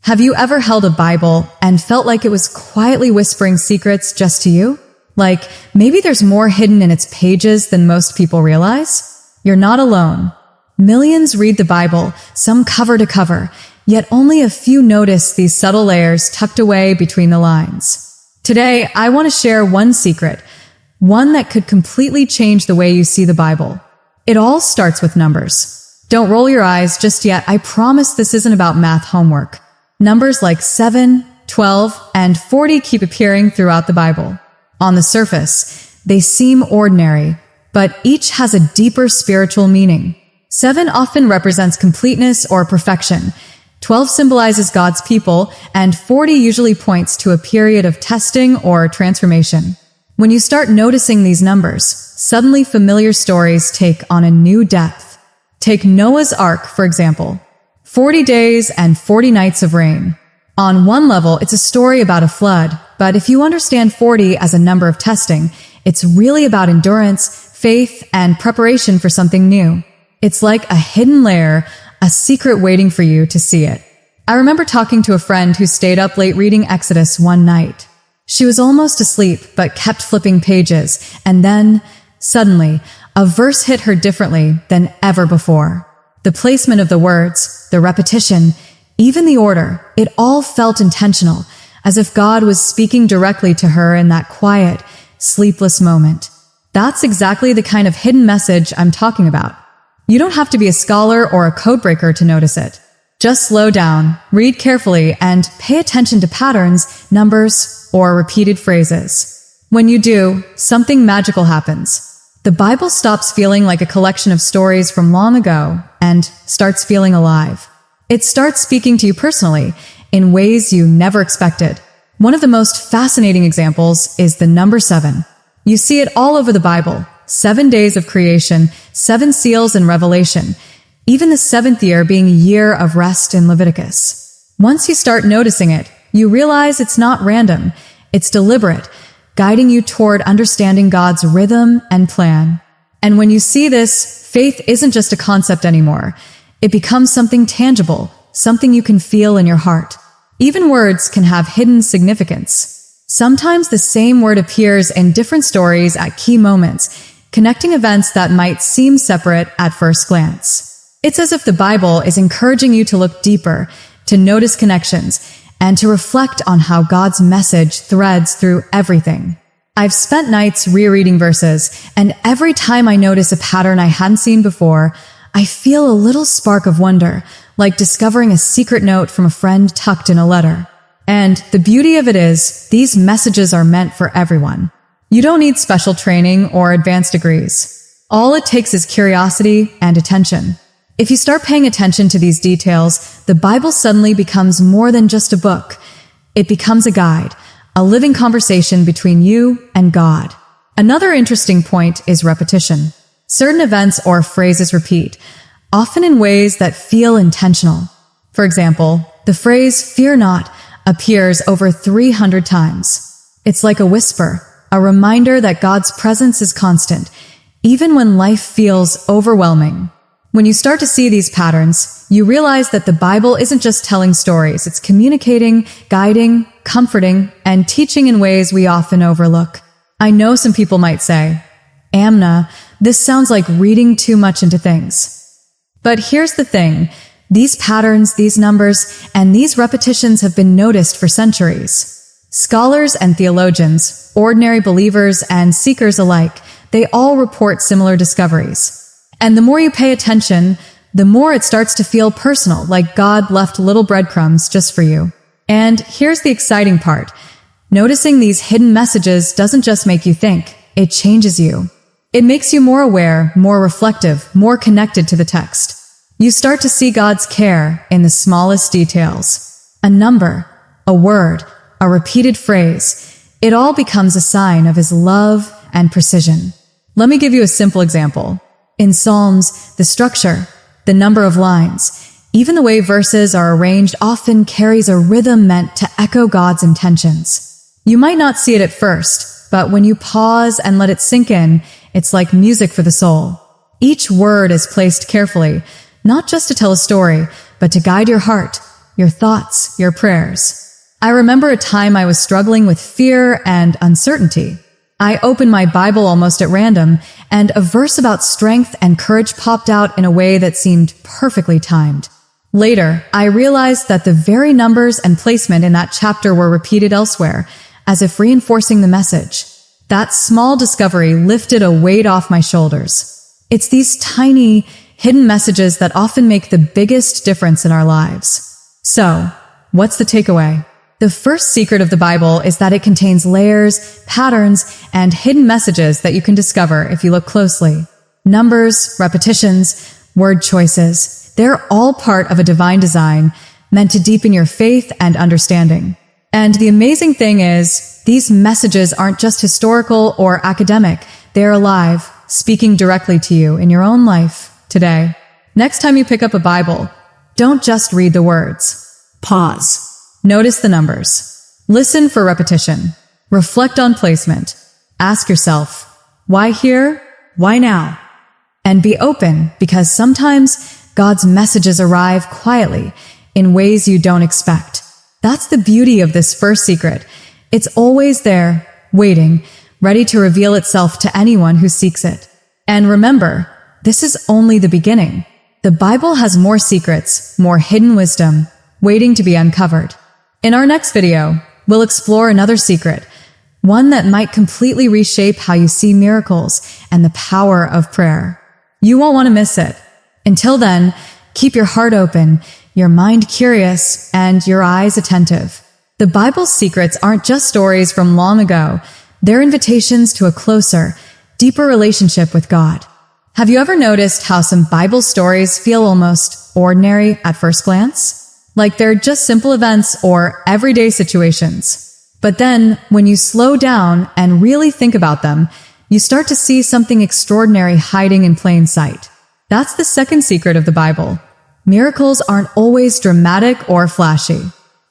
Have you ever held a Bible and felt like it was quietly whispering secrets just to you? Like, maybe there's more hidden in its pages than most people realize? You're not alone. Millions read the Bible, some cover to cover, yet only a few notice these subtle layers tucked away between the lines. Today, I want to share one secret, one that could completely change the way you see the Bible. It all starts with numbers. Don't roll your eyes just yet. I promise this isn't about math homework. Numbers like 7, 12, and 40 keep appearing throughout the Bible. On the surface, they seem ordinary, but each has a deeper spiritual meaning. 7 often represents completeness or perfection. 12 symbolizes God's people, and 40 usually points to a period of testing or transformation. When you start noticing these numbers, suddenly familiar stories take on a new depth. Take Noah's Ark, for example. 40 days and 40 nights of rain. On one level, it's a story about a flood, but if you understand 40 as a number of testing, it's really about endurance, faith, and preparation for something new. It's like a hidden layer, a secret waiting for you to see it. I remember talking to a friend who stayed up late reading Exodus one night. She was almost asleep, but kept flipping pages, and then, suddenly, a verse hit her differently than ever before. The placement of the words, the repetition, even the order, it all felt intentional, as if God was speaking directly to her in that quiet, sleepless moment. That's exactly the kind of hidden message I'm talking about. You don't have to be a scholar or a codebreaker to notice it. Just slow down, read carefully, and pay attention to patterns, numbers, or repeated phrases. When you do, something magical happens. The Bible stops feeling like a collection of stories from long ago and starts feeling alive. It starts speaking to you personally, in ways you never expected. One of the most fascinating examples is the number 7. You see it all over the Bible. 7 days of creation, 7 seals in Revelation, even the 7th year being a year of rest in Leviticus. Once you start noticing it, you realize it's not random, it's deliberate, guiding you toward understanding God's rhythm and plan. And when you see this, faith isn't just a concept anymore. It becomes something tangible, something you can feel in your heart. Even words can have hidden significance. Sometimes the same word appears in different stories at key moments, connecting events that might seem separate at first glance. It's as if the Bible is encouraging you to look deeper, to notice connections, and to reflect on how God's message threads through everything. I've spent nights rereading verses, and every time I notice a pattern I hadn't seen before, I feel a little spark of wonder, like discovering a secret note from a friend tucked in a letter. And the beauty of it is, these messages are meant for everyone. You don't need special training or advanced degrees. All it takes is curiosity and attention. If you start paying attention to these details, the Bible suddenly becomes more than just a book. It becomes a guide, a living conversation between you and God. Another interesting point is repetition. Certain events or phrases repeat, often in ways that feel intentional. For example, the phrase "fear not" appears over 300 times. It's like a whisper, a reminder that God's presence is constant, even when life feels overwhelming. When you start to see these patterns, you realize that the Bible isn't just telling stories, it's communicating, guiding, comforting, and teaching in ways we often overlook. I know some people might say, "Amna, this sounds like reading too much into things." But here's the thing, these patterns, these numbers, and these repetitions have been noticed for centuries. Scholars and theologians, ordinary believers and seekers alike, they all report similar discoveries. And the more you pay attention, the more it starts to feel personal, like God left little breadcrumbs just for you. And here's the exciting part. Noticing these hidden messages doesn't just make you think, it changes you. It makes you more aware, more reflective, more connected to the text. You start to see God's care in the smallest details. A number, a word, a repeated phrase, it all becomes a sign of His love and precision. Let me give you a simple example. In Psalms, the structure, the number of lines, even the way verses are arranged often carries a rhythm meant to echo God's intentions. You might not see it at first, but when you pause and let it sink in, it's like music for the soul. Each word is placed carefully, not just to tell a story, but to guide your heart, your thoughts, your prayers. I remember a time I was struggling with fear and uncertainty. I opened my Bible almost at random, and a verse about strength and courage popped out in a way that seemed perfectly timed. Later, I realized that the very numbers and placement in that chapter were repeated elsewhere, as if reinforcing the message. That small discovery lifted a weight off my shoulders. It's these tiny, hidden messages that often make the biggest difference in our lives. So, what's the takeaway? The first secret of the Bible is that it contains layers, patterns, and hidden messages that you can discover if you look closely. Numbers, repetitions, word choices, they're all part of a divine design meant to deepen your faith and understanding. And the amazing thing is, these messages aren't just historical or academic, they're alive, speaking directly to you in your own life today. Next time you pick up a Bible, don't just read the words. Pause. Notice the numbers. Listen for repetition. Reflect on placement. Ask yourself, why here? Why now? And be open, because sometimes God's messages arrive quietly in ways you don't expect. That's the beauty of this first secret. It's always there, waiting, ready to reveal itself to anyone who seeks it. And remember, this is only the beginning. The Bible has more secrets, more hidden wisdom, waiting to be uncovered. In our next video, we'll explore another secret, one that might completely reshape how you see miracles and the power of prayer. You won't want to miss it. Until then, keep your heart open, your mind curious, and your eyes attentive. The Bible's secrets aren't just stories from long ago. They're invitations to a closer, deeper relationship with God. Have you ever noticed how some Bible stories feel almost ordinary at first glance? Like they're just simple events or everyday situations. But then, when you slow down and really think about them, you start to see something extraordinary hiding in plain sight. That's the second secret of the Bible. Miracles aren't always dramatic or flashy.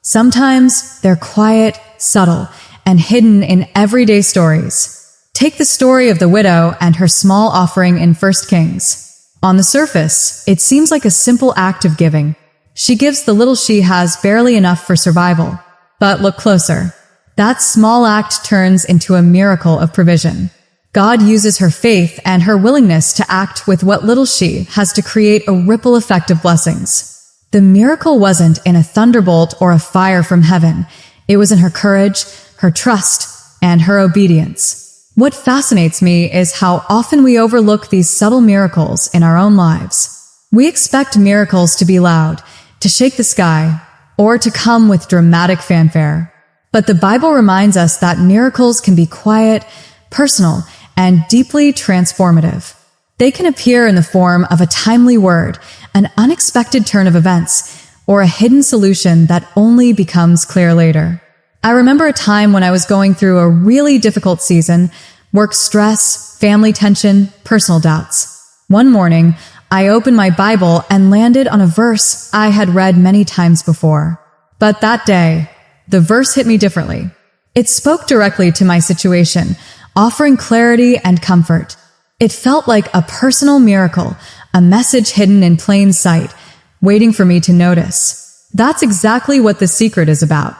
Sometimes they're quiet, subtle, and hidden in everyday stories. Take the story of the widow and her small offering in 1 Kings. On the surface, it seems like a simple act of giving. She gives the little she has barely enough for survival. But look closer. That small act turns into a miracle of provision. God uses her faith and her willingness to act with what little she has to create a ripple effect of blessings. The miracle wasn't in a thunderbolt or a fire from heaven. It was in her courage, her trust, and her obedience. What fascinates me is how often we overlook these subtle miracles in our own lives. We expect miracles to be loud, to shake the sky, or to come with dramatic fanfare. But the Bible reminds us that miracles can be quiet, personal, and deeply transformative. They can appear in the form of a timely word, an unexpected turn of events, or a hidden solution that only becomes clear later. I remember a time when I was going through a really difficult season, work stress, family tension, personal doubts. One morning, I opened my Bible and landed on a verse I had read many times before. But that day, the verse hit me differently. It spoke directly to my situation, offering clarity and comfort. It felt like a personal miracle, a message hidden in plain sight, waiting for me to notice. That's exactly what the secret is about.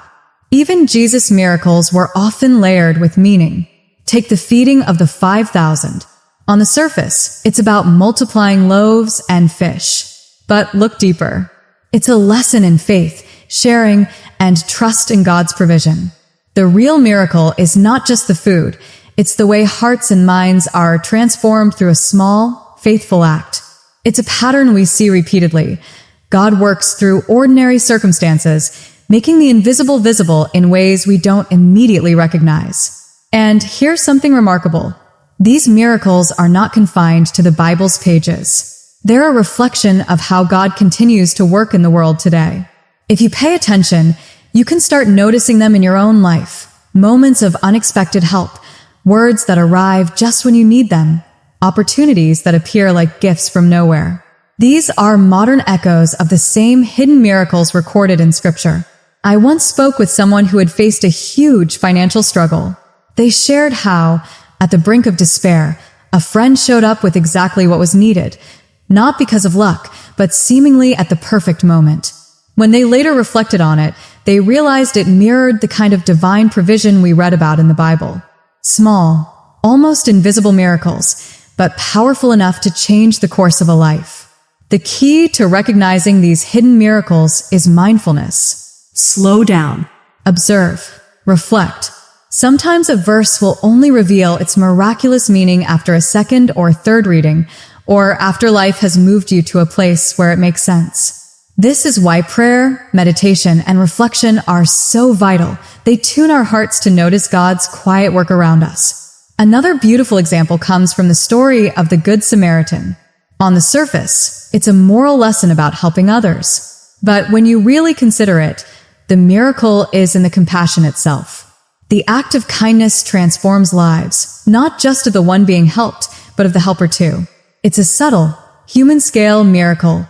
Even Jesus' miracles were often layered with meaning. Take the feeding of the 5,000. On the surface, it's about multiplying loaves and fish. But look deeper. It's a lesson in faith, sharing, and trust in God's provision. The real miracle is not just the food, it's the way hearts and minds are transformed through a small, faithful act. It's a pattern we see repeatedly. God works through ordinary circumstances, making the invisible visible in ways we don't immediately recognize. And here's something remarkable. These miracles are not confined to the Bible's pages. They're a reflection of how God continues to work in the world today. If you pay attention, you can start noticing them in your own life. Moments of unexpected help, words that arrive just when you need them, opportunities that appear like gifts from nowhere. These are modern echoes of the same hidden miracles recorded in Scripture. I once spoke with someone who had faced a huge financial struggle. They shared how, at the brink of despair, a friend showed up with exactly what was needed, not because of luck, but seemingly at the perfect moment. When they later reflected on it, they realized it mirrored the kind of divine provision we read about in the Bible. Small, almost invisible miracles, but powerful enough to change the course of a life. The key to recognizing these hidden miracles is mindfulness. Slow down. Observe. Reflect. Sometimes a verse will only reveal its miraculous meaning after a second or third reading, or after life has moved you to a place where it makes sense. This is why prayer, meditation, and reflection are so vital. They tune our hearts to notice God's quiet work around us. Another beautiful example comes from the story of the Good Samaritan. On the surface, it's a moral lesson about helping others. But when you really consider it, the miracle is in the compassion itself. The act of kindness transforms lives, not just of the one being helped, but of the helper too. It's a subtle, human-scale miracle,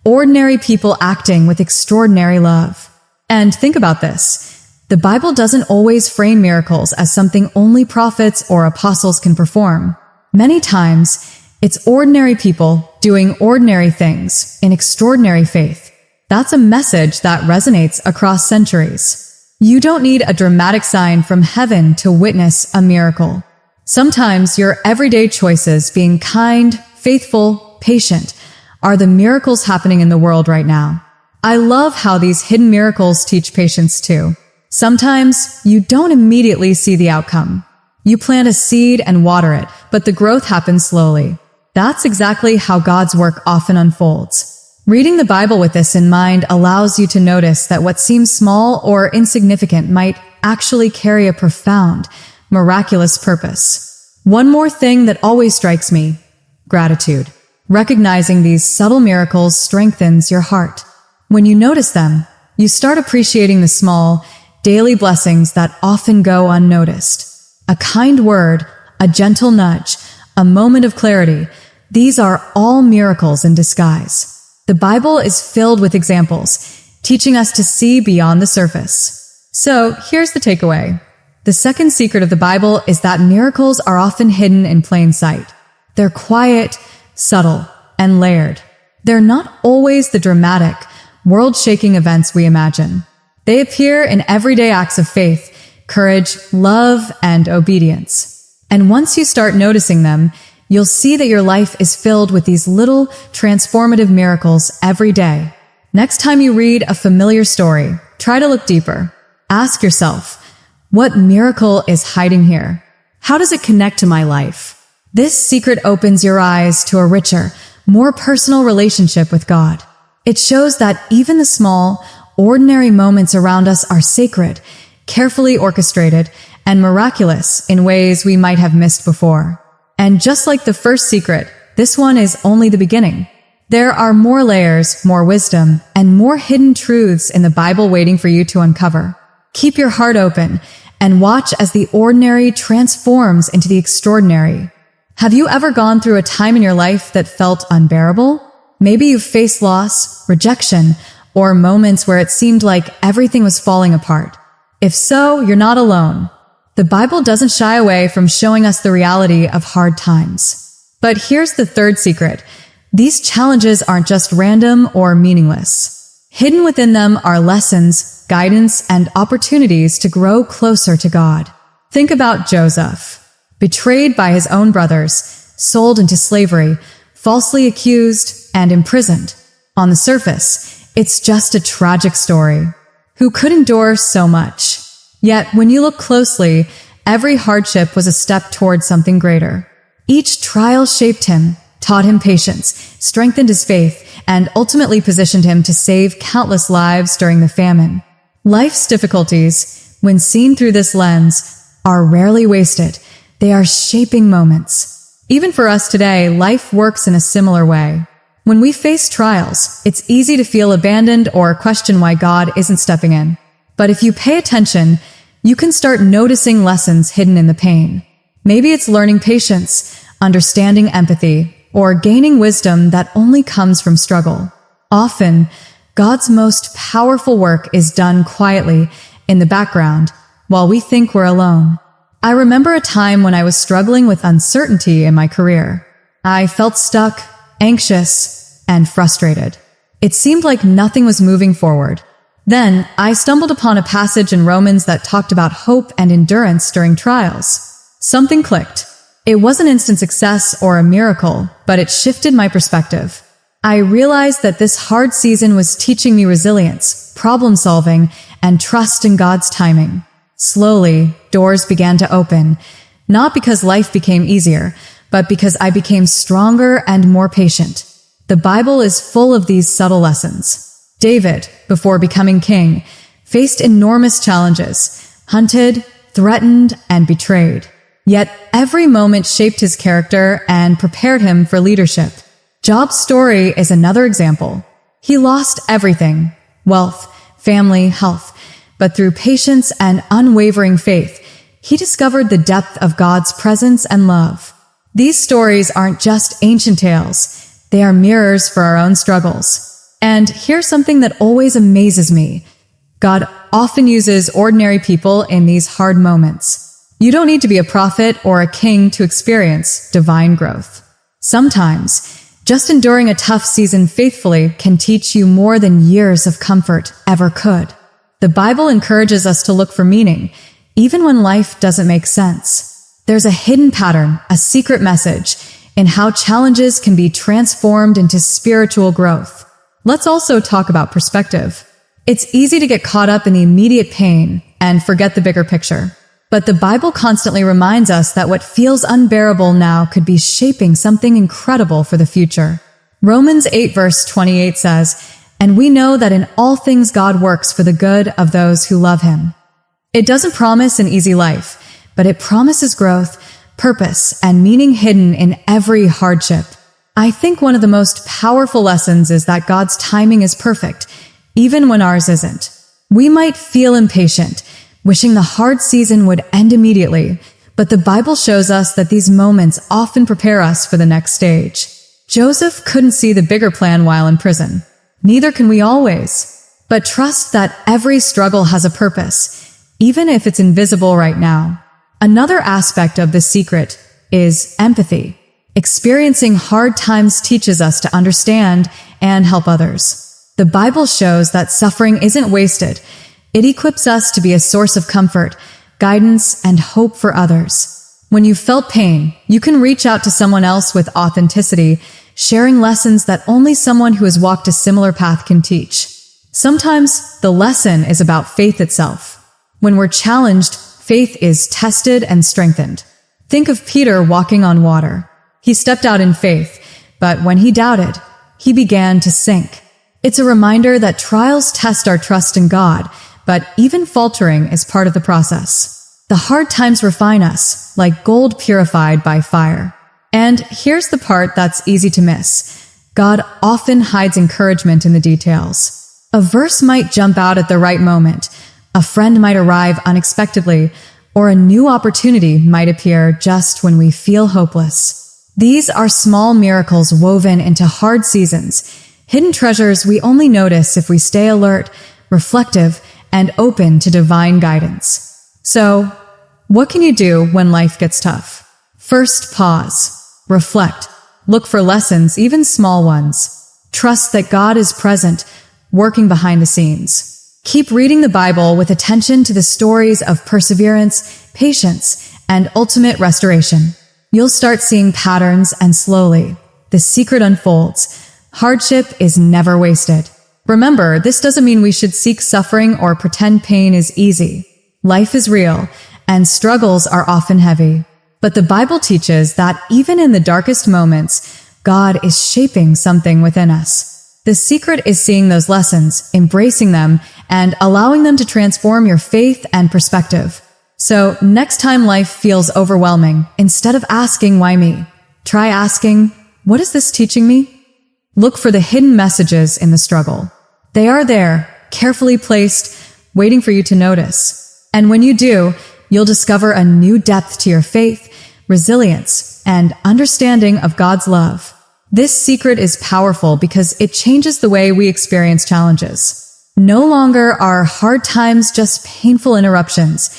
ordinary people acting with extraordinary love. And think about this. The Bible doesn't always frame miracles as something only prophets or apostles can perform. Many times, it's ordinary people doing ordinary things in extraordinary faith. That's a message that resonates across centuries. You don't need a dramatic sign from heaven to witness a miracle. Sometimes your everyday choices, being kind, faithful, patient, are the miracles happening in the world right now. I love how these hidden miracles teach patience too. Sometimes you don't immediately see the outcome. You plant a seed and water it, but the growth happens slowly. That's exactly how God's work often unfolds. Reading the Bible with this in mind allows you to notice that what seems small or insignificant might actually carry a profound, miraculous purpose. One more thing that always strikes me: gratitude. Recognizing these subtle miracles strengthens your heart. When you notice them, you start appreciating the small, daily blessings that often go unnoticed. A kind word, a gentle nudge, a moment of clarity, these are all miracles in disguise. The Bible is filled with examples, teaching us to see beyond the surface. So, here's the takeaway. The second secret of the Bible is that miracles are often hidden in plain sight. They're quiet, subtle, and layered. They're not always the dramatic, world-shaking events we imagine. They appear in everyday acts of faith, courage, love, and obedience. And once you start noticing them, you'll see that your life is filled with these little, transformative miracles every day. Next time you read a familiar story, try to look deeper. Ask yourself, what miracle is hiding here? How does it connect to my life? This secret opens your eyes to a richer, more personal relationship with God. It shows that even the small, ordinary moments around us are sacred, carefully orchestrated, and miraculous in ways we might have missed before. And just like the first secret, this one is only the beginning. There are more layers, more wisdom, and more hidden truths in the Bible waiting for you to uncover. Keep your heart open and watch as the ordinary transforms into the extraordinary. Have you ever gone through a time in your life that felt unbearable? Maybe you've faced loss, rejection, or moments where it seemed like everything was falling apart. If so, you're not alone. The Bible doesn't shy away from showing us the reality of hard times. But here's the third secret. These challenges aren't just random or meaningless. Hidden within them are lessons, guidance, and opportunities to grow closer to God. Think about Joseph. Betrayed by his own brothers, sold into slavery, falsely accused, and imprisoned. On the surface, it's just a tragic story. Who could endure so much? Yet, when you look closely, every hardship was a step toward something greater. Each trial shaped him, taught him patience, strengthened his faith, and ultimately positioned him to save countless lives during the famine. Life's difficulties, when seen through this lens, are rarely wasted. They are shaping moments. Even for us today, life works in a similar way. When we face trials, it's easy to feel abandoned or question why God isn't stepping in. But if you pay attention, you can start noticing lessons hidden in the pain. Maybe it's learning patience, understanding empathy, or gaining wisdom that only comes from struggle. Often, God's most powerful work is done quietly, in the background, while we think we're alone. I remember a time when I was struggling with uncertainty in my career. I felt stuck, anxious, and frustrated. It seemed like nothing was moving forward. Then, I stumbled upon a passage in Romans that talked about hope and endurance during trials. Something clicked. It wasn't instant success or a miracle, but it shifted my perspective. I realized that this hard season was teaching me resilience, problem solving, and trust in God's timing. Slowly, doors began to open, not because life became easier, but because I became stronger and more patient. The Bible is full of these subtle lessons. David, before becoming king, faced enormous challenges, hunted, threatened, and betrayed. Yet every moment shaped his character and prepared him for leadership. Job's story is another example. He lost everything: wealth, family, health. But through patience and unwavering faith, he discovered the depth of God's presence and love. These stories aren't just ancient tales. They are mirrors for our own struggles. And here's something that always amazes me. God often uses ordinary people in these hard moments. You don't need to be a prophet or a king to experience divine growth. Sometimes, just enduring a tough season faithfully can teach you more than years of comfort ever could. The Bible encourages us to look for meaning, even when life doesn't make sense. There's a hidden pattern, a secret message, in how challenges can be transformed into spiritual growth. Let's also talk about perspective. It's easy to get caught up in the immediate pain and forget the bigger picture. But the Bible constantly reminds us that what feels unbearable now could be shaping something incredible for the future. Romans 8 verse 28 says, "And we know that in all things God works for the good of those who love Him." It doesn't promise an easy life, but it promises growth, purpose, and meaning hidden in every hardship. I think one of the most powerful lessons is that God's timing is perfect, even when ours isn't. We might feel impatient, wishing the hard season would end immediately, but the Bible shows us that these moments often prepare us for the next stage. Joseph couldn't see the bigger plan while in prison. Neither can we always. But trust that every struggle has a purpose, even if it's invisible right now. Another aspect of the secret is empathy. Experiencing hard times teaches us to understand and help others. The Bible shows that suffering isn't wasted. It equips us to be a source of comfort, guidance, and hope for others. When you've felt pain, you can reach out to someone else with authenticity, sharing lessons that only someone who has walked a similar path can teach. Sometimes the lesson is about faith itself. When we're challenged, faith is tested and strengthened. Think of Peter walking on water. He stepped out in faith, but when he doubted, he began to sink. It's a reminder that trials test our trust in God, but even faltering is part of the process. The hard times refine us, like gold purified by fire. And here's the part that's easy to miss. God often hides encouragement in the details. A verse might jump out at the right moment, a friend might arrive unexpectedly, or a new opportunity might appear just when we feel hopeless. These are small miracles woven into hard seasons, hidden treasures we only notice if we stay alert, reflective, and open to divine guidance. So, what can you do when life gets tough? First, pause. Reflect. Look for lessons, even small ones. Trust that God is present, working behind the scenes. Keep reading the Bible with attention to the stories of perseverance, patience, and ultimate restoration. You'll start seeing patterns, and slowly, the secret unfolds. Hardship is never wasted. Remember, this doesn't mean we should seek suffering or pretend pain is easy. Life is real, and struggles are often heavy. But the Bible teaches that even in the darkest moments, God is shaping something within us. The secret is seeing those lessons, embracing them, and allowing them to transform your faith and perspective. So, next time life feels overwhelming, instead of asking, "Why me?" try asking, "What is this teaching me?" Look for the hidden messages in the struggle. They are there, carefully placed, waiting for you to notice. And when you do, you'll discover a new depth to your faith, resilience, and understanding of God's love. This secret is powerful because it changes the way we experience challenges. No longer are hard times just painful interruptions.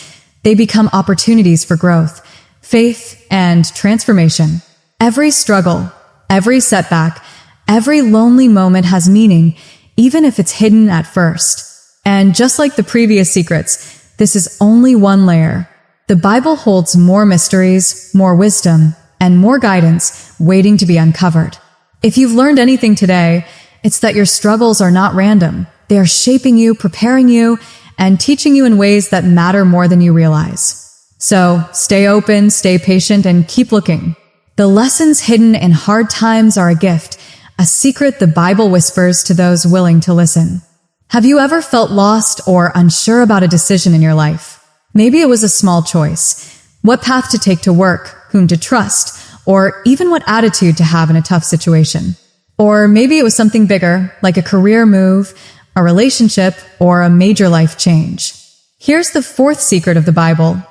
They become opportunities for growth, faith, and transformation. Every struggle, every setback, Every lonely moment has meaning, even if it's hidden at first. And just like the previous secrets, this is only one layer. The Bible holds more mysteries, more wisdom, and more guidance waiting to be uncovered. If you've learned anything today, it's that your struggles are not random. They are shaping you, preparing you, and teaching you in ways that matter more than you realize. So, stay open, stay patient, and keep looking. The lessons hidden in hard times are a gift, a secret the Bible whispers to those willing to listen. Have you ever felt lost or unsure about a decision in your life? Maybe it was a small choice. What path to take to work, whom to trust, or even what attitude to have in a tough situation. Or maybe it was something bigger, like a career move, a relationship, or a major life change. Here's the fourth secret of the Bible.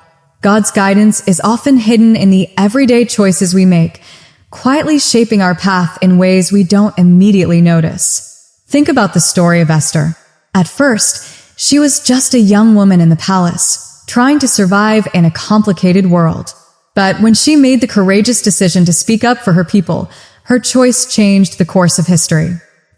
God's guidance is often hidden in the everyday choices we make, quietly shaping our path in ways we don't immediately notice. Think about the story of Esther. At first, she was just a young woman in the palace, trying to survive in a complicated world. But when she made the courageous decision to speak up for her people, her choice changed the course of history.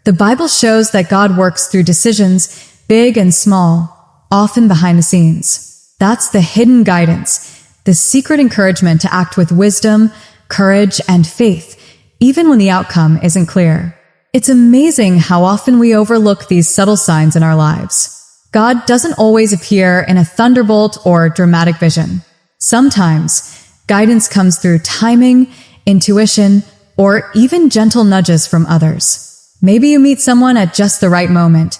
The Bible shows that God works through decisions, big and small, often behind the scenes. That's the hidden guidance, the secret encouragement to act with wisdom, courage, and faith, even when the outcome isn't clear. It's amazing how often we overlook these subtle signs in our lives. God doesn't always appear in a thunderbolt or dramatic vision. Sometimes, guidance comes through timing, intuition, or even gentle nudges from others. Maybe you meet someone at just the right moment,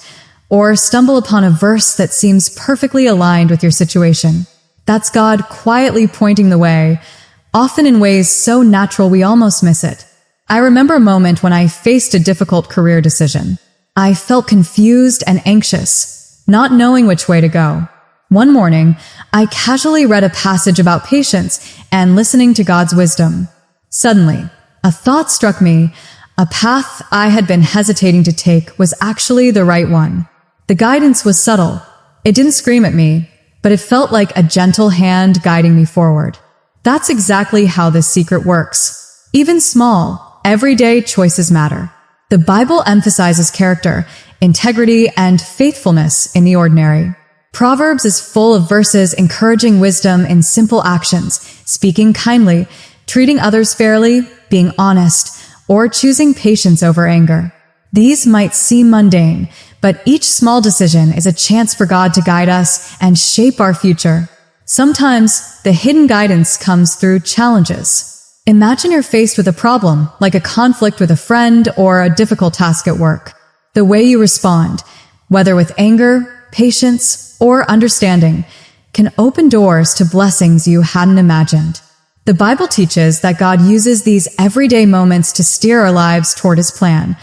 or stumble upon a verse that seems perfectly aligned with your situation. That's God quietly pointing the way, often in ways so natural we almost miss it. I remember a moment when I faced a difficult career decision. I felt confused and anxious, not knowing which way to go. One morning, I casually read a passage about patience and listening to God's wisdom. Suddenly, a thought struck me. A path I had been hesitating to take was actually the right one. The guidance was subtle. It didn't scream at me, but it felt like a gentle hand guiding me forward. That's exactly how this secret works. Even small, everyday choices matter. The Bible emphasizes character, integrity, and faithfulness in the ordinary. Proverbs is full of verses encouraging wisdom in simple actions, speaking kindly, treating others fairly, being honest, or choosing patience over anger. These might seem mundane, but each small decision is a chance for God to guide us and shape our future. Sometimes, the hidden guidance comes through challenges. Imagine you're faced with a problem, like a conflict with a friend or a difficult task at work. The way you respond, whether with anger, patience, or understanding, can open doors to blessings you hadn't imagined. The Bible teaches that God uses these everyday moments to steer our lives toward His plan,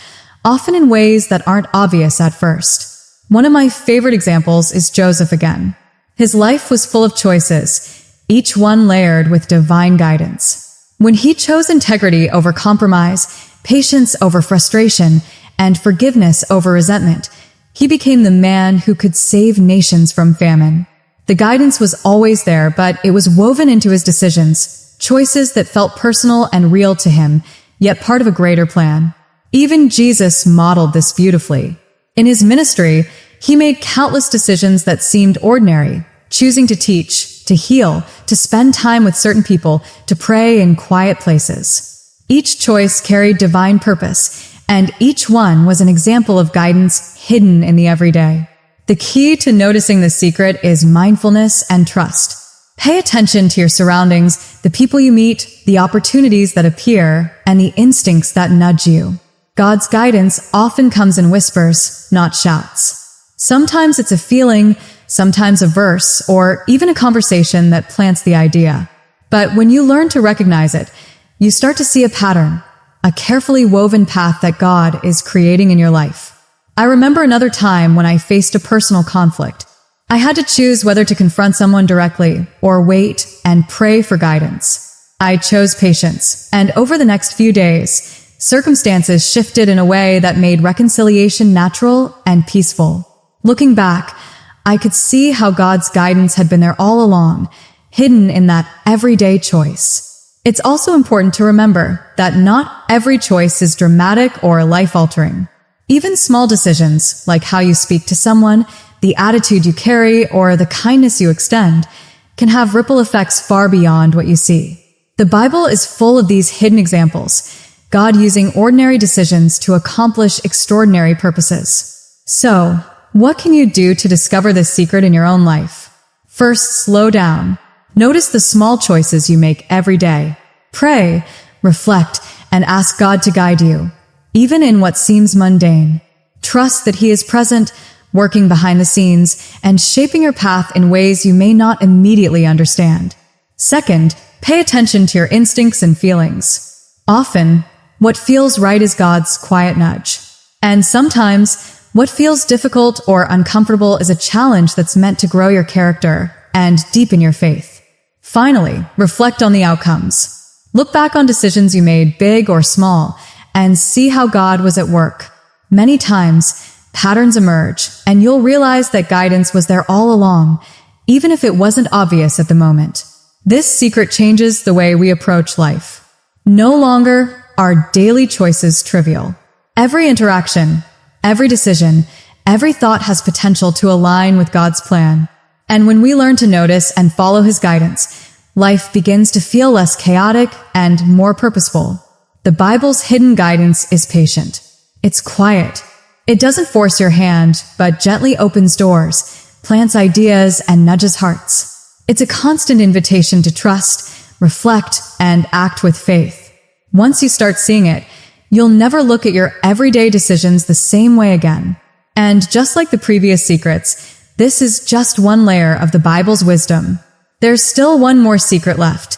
often in ways that aren't obvious at first. One of my favorite examples is Joseph again. His life was full of choices, each one layered with divine guidance. When he chose integrity over compromise, patience over frustration, and forgiveness over resentment, he became the man who could save nations from famine. The guidance was always there, but it was woven into his decisions, choices that felt personal and real to him, yet part of a greater plan. Even Jesus modeled this beautifully. In his ministry, he made countless decisions that seemed ordinary, choosing to teach, to heal, to spend time with certain people, to pray in quiet places. Each choice carried divine purpose, and each one was an example of guidance hidden in the everyday. The key to noticing the secret is mindfulness and trust. Pay attention to your surroundings, the people you meet, the opportunities that appear, and the instincts that nudge you. God's guidance often comes in whispers, not shouts. Sometimes it's a feeling, sometimes a verse, or even a conversation that plants the idea. But when you learn to recognize it, you start to see a pattern, a carefully woven path that God is creating in your life. I remember another time when I faced a personal conflict. I had to choose whether to confront someone directly or wait and pray for guidance. I chose patience, and over the next few days, circumstances shifted in a way that made reconciliation natural and peaceful. Looking back, I could see how God's guidance had been there all along, hidden in that everyday choice. It's also important to remember that not every choice is dramatic or life-altering. Even small decisions, like how you speak to someone, the attitude you carry, or the kindness you extend, can have ripple effects far beyond what you see. The Bible is full of these hidden examples, God using ordinary decisions to accomplish extraordinary purposes. So, what can you do to discover this secret in your own life? First, slow down. Notice the small choices you make every day. Pray, reflect, and ask God to guide you, even in what seems mundane. Trust that He is present, working behind the scenes, and shaping your path in ways you may not immediately understand. Second, pay attention to your instincts and feelings. Often, what feels right is God's quiet nudge. And sometimes, what feels difficult or uncomfortable is a challenge that's meant to grow your character and deepen your faith. Finally, reflect on the outcomes. Look back on decisions you made, big or small, and see how God was at work. Many times, patterns emerge, and you'll realize that guidance was there all along, even if it wasn't obvious at the moment. This secret changes the way we approach life. No longer are daily choices trivial. Every interaction, every decision, every thought has potential to align with God's plan. And when we learn to notice and follow His guidance, life begins to feel less chaotic and more purposeful. The Bible's hidden guidance is patient. It's quiet. It doesn't force your hand, but gently opens doors, plants ideas, and nudges hearts. It's a constant invitation to trust, reflect, and act with faith. Once you start seeing it, you'll never look at your everyday decisions the same way again. And just like the previous secrets, this is just one layer of the Bible's wisdom. There's still one more secret left,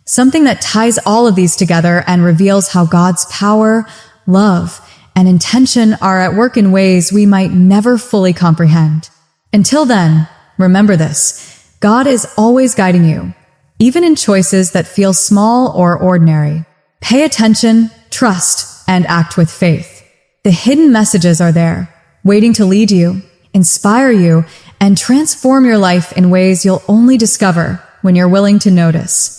something that ties all of these together and reveals how God's power, love, and intention are at work in ways we might never fully comprehend. Until then, remember this: God is always guiding you, even in choices that feel small or ordinary. Pay attention, trust, and act with faith. The hidden messages are there, waiting to lead you, inspire you, and transform your life in ways you'll only discover when you're willing to notice.